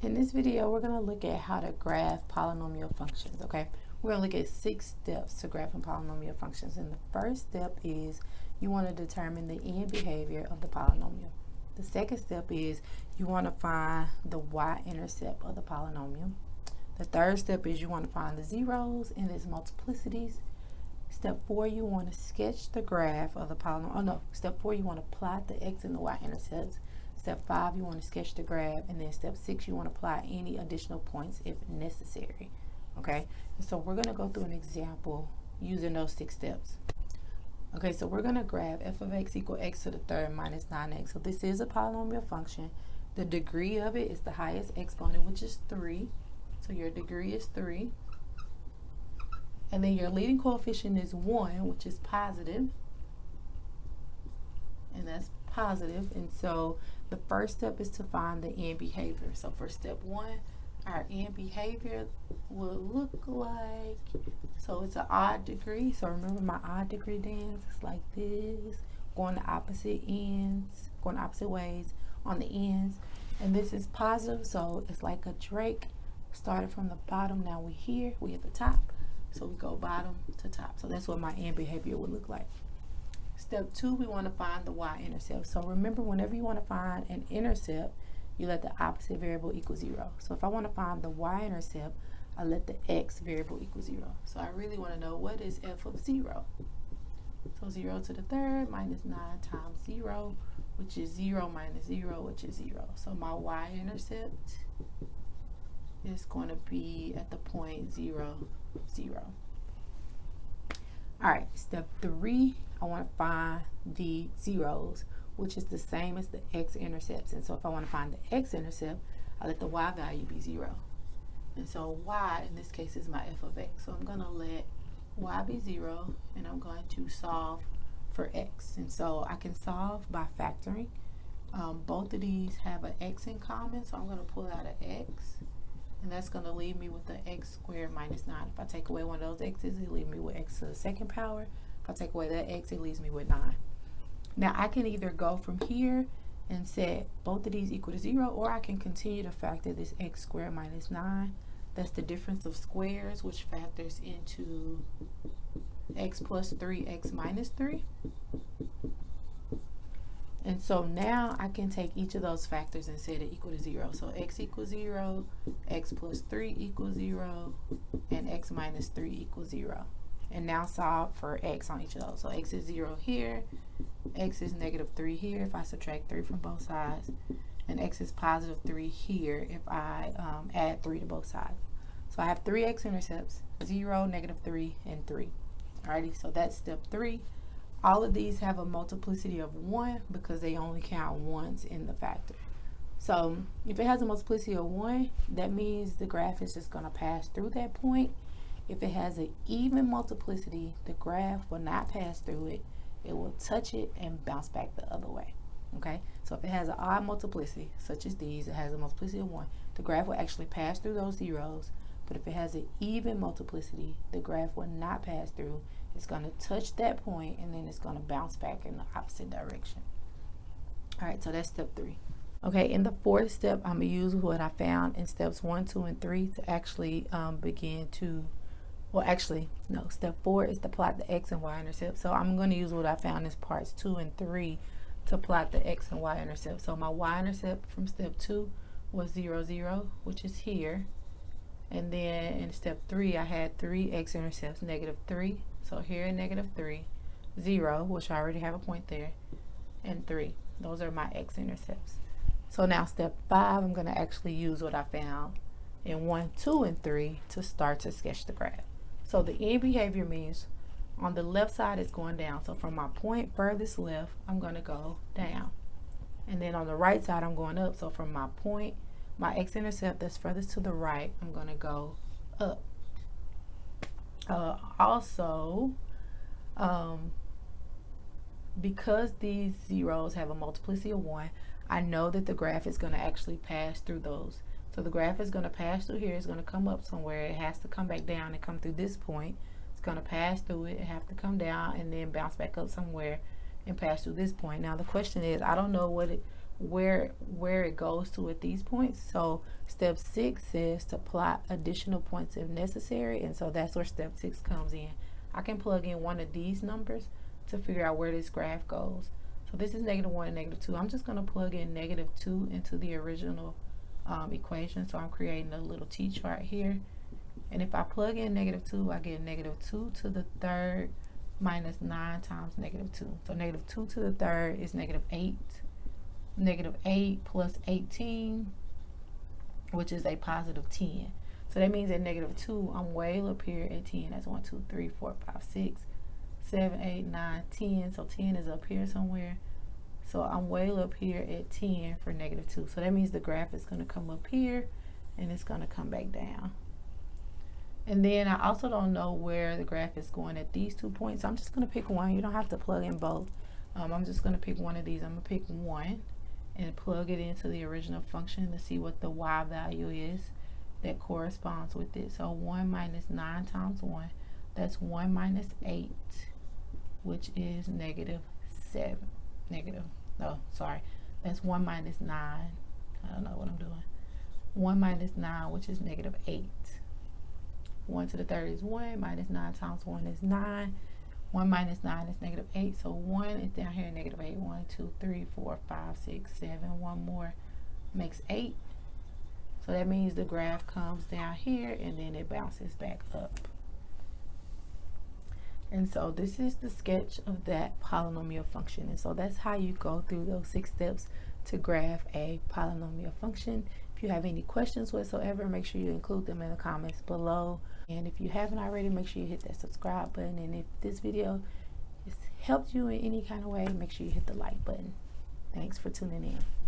In this video, we're going to look at how to graph polynomial functions, okay? We're going to look at 6 steps to graphing polynomial functions. And the first step is you want to determine the end behavior of the polynomial. The second step is you want to find the y-intercept of the polynomial. The third step is you want to find the zeros and its multiplicities. Step 4, you want to sketch the graph of the polynomial. Oh no, step 4, you want to plot the x and the y-intercepts. Step 5, you want to sketch the graph, and then step 6, you want to apply any additional points if necessary. Okay, and so we're going to go through an example using those 6 steps. Okay, so we're going to graph f of x equal x to the third minus 9x. So this is a polynomial function. The degree of it is the highest exponent, which is 3. So your degree is 3. And then your leading coefficient is 1, which is positive. And that's positive. And so the first step is to find the end behavior. So for step 1, our end behavior will look like, so it's an odd degree. So remember my odd degree dance, it's like this, going the opposite ends, going opposite ways on the ends. And this is positive, so it's like a Drake. Started from the bottom, now we're here, we at the top. So we go bottom to top. So that's what my end behavior would look like. Step 2, we want to find the y-intercept. So remember, whenever you want to find an intercept, you let the opposite variable equal 0. So if I want to find the y-intercept, I let the x variable equal 0. So I really want to know what is f of 0. So 0 to the third minus 9 times 0, which is 0 minus 0, which is 0. So my y-intercept is going to be at the point 0, 0. All right, step 3, I want to find the zeros, which is the same as the x-intercepts. And so if I want to find the x-intercept, I let the y value be 0. And so y, in this case, is my f of x. So I'm going to let y be 0, and I'm going to solve for x. And so I can solve by factoring. Both of these have an x in common, so I'm going to pull out an x. And that's going to leave me with the x squared minus 9. If I take away one of those x's, it leaves me with x to the second power. If I take away that x, it leaves me with 9. Now, I can either go from here and set both of these equal to 0, or I can continue to factor this x squared minus 9. That's the difference of squares, which factors into x plus 3, x minus 3. And so now I can take each of those factors and set it equal to 0. So x equals 0, x plus 3 equals 0, and x minus 3 equals 0. And now solve for x on each of those. So x is 0 here, x is negative 3 here if I subtract 3 from both sides, and x is positive 3 here if I add 3 to both sides. So I have 3 x-intercepts, 0, negative 3, and 3. Alrighty, so that's step 3. All of these have a multiplicity of 1 because they only count once in the factor. So if it has a multiplicity of 1, that means the graph is just going to pass through that point. If it has an even multiplicity, the graph will not pass through it. It will touch it and bounce back the other way. Okay, so if it has an odd multiplicity, such as these, it has a multiplicity of 1, the graph will actually pass through those zeros. But if it has an even multiplicity, the graph will not pass through. It's going to touch that point, and then it's going to bounce back in the opposite direction. All right, so that's step 3. Okay, in the fourth step, I'm going to use what I found in steps 1, 2, and 3 to actually begin to, well, actually, no, step 4 is to plot the x and y-intercept. So I'm going to use what I found in parts 2 and 3 to plot the x and y-intercept. So my y-intercept from step 2 was 0, 0, which is here. And then in step 3, I had 3 x-intercepts, negative 3. So here, negative 3, 0, which I already have a point there, and 3. Those are my x-intercepts. So now step 5, I'm going to actually use what I found in 1, 2, and 3 to start to sketch the graph. So the end behavior means on the left side it's going down. So from my point furthest left, I'm going to go down. And then on the right side, I'm going up. So from my point, my x-intercept that's furthest to the right, I'm going to go up. Also, because these zeros have a multiplicity of 1, I know that the graph is going to actually pass through those. So the graph is going to pass through here. It's going to come up somewhere. It has to come back down and come through this point. It's going to pass through it and have to come down and then bounce back up somewhere and pass through this point. Now the question is, I don't know where it goes to at these points. So step 6 says to plot additional points if necessary, and so that's where step 6 comes in. I can plug in one of these numbers to figure out where this graph goes. So this is -1 and -2. I'm just going to plug in -2 into the original equation. So I'm creating a little t-chart here. And if I plug in -2, I get -2 to the third minus 9 times -2. So -2 to the third is -8. -8 plus 18, which is a positive 10. So that means at -2, I'm way up here at 10. That's 1, 2, 3, 4, 5, 6, 7, 8, 9, 10. So 10 is up here somewhere. So I'm way up here at 10 for -2. So that means the graph is going to come up here and it's going to come back down. And then I also don't know where the graph is going at these 2 points. So I'm just going to pick one. You don't have to plug in both. I'm just going to pick one of these. I'm going to pick 1 and plug it into the original function to see what the y value is that corresponds with it. So 1 minus 9 times 1, that's 1 minus 8, which is -7. That's 1 minus 9. I don't know what I'm doing. 1 minus 9, which is -8. 1 to the third is 1, minus 9 times 1 is 9. 1 minus 9 is -8, so 1 is down here at -8. 1, 2, 3, 4, 5, 6, 7. One more makes 8. So that means the graph comes down here and then it bounces back up. And so this is the sketch of that polynomial function. And so that's how you go through those 6 steps to graph a polynomial function. If you have any questions whatsoever, make sure you include them in the comments below. And if you haven't already, make sure you hit that subscribe button. And if this video has helped you in any kind of way, make sure you hit the like button. Thanks for tuning in.